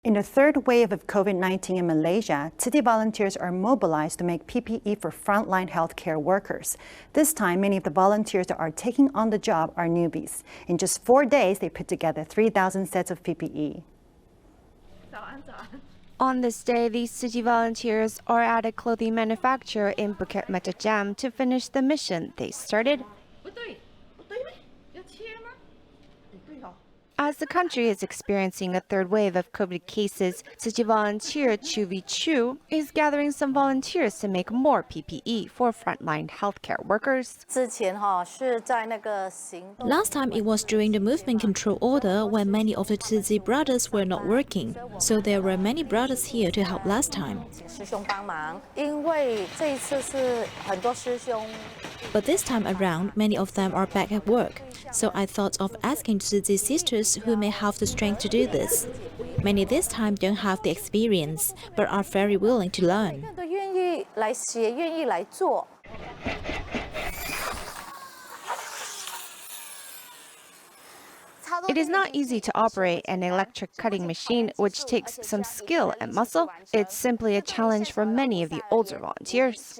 In the third wave of COVID-19 in Malaysia, Tzu Chi volunteers are mobilized to make PPE for frontline healthcare workers. This time, many of the volunteers that are taking on the job are newbies. In just 4 days, they put together 3,000 sets of PPE. On this day, these Tzu Chi volunteers are at a clothing manufacturer in Bukit Matjam to finish the mission they started. As the country is experiencing a third wave of COVID cases, Tzu Chi volunteer Chu is gathering some volunteers to make more PPE for frontline healthcare workers. Last time it was during the movement control order when many of the Tzu Chi brothers were not working, so there were many brothers here to help last time. But this time around, many of them are back at work, so I thought of asking Tzu Chi sisters who may have the strength to do this. Many this time don't have the experience, but are very willing to learn. It is not easy to operate an electric cutting machine, which takes some skill and muscle. It's simply a challenge for many of the older volunteers.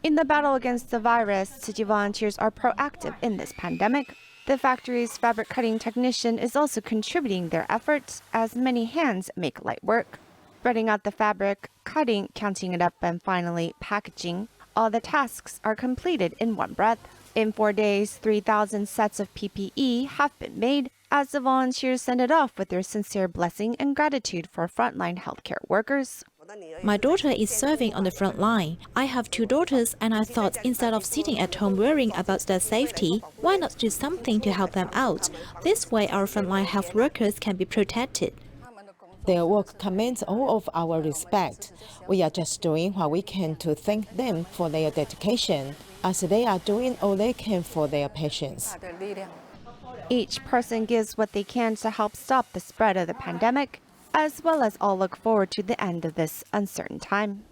In the battle against the virus, Tzu Chi volunteers are proactive in this pandemic. The factory's fabric cutting technician is also contributing their efforts, as many hands make light work. Spreading out the fabric, cutting, counting it up, and finally packaging. All the tasks are completed in one breath. In 4 days, 3,000 sets of PPE have been made, as the volunteers send it off with their sincere blessing and gratitude for frontline healthcare workers. My daughter is serving on the front line. I have 2 daughters, and I thought instead of sitting at home worrying about their safety, why not do something to help them out? This way our frontline health workers can be protected. Their work commands all of our respect. We are just doing what we can to thank them for their dedication, as they are doing all they can for their patients. Each person gives what they can to help stop the spread of the pandemic, as well as all look forward to the end of this uncertain time.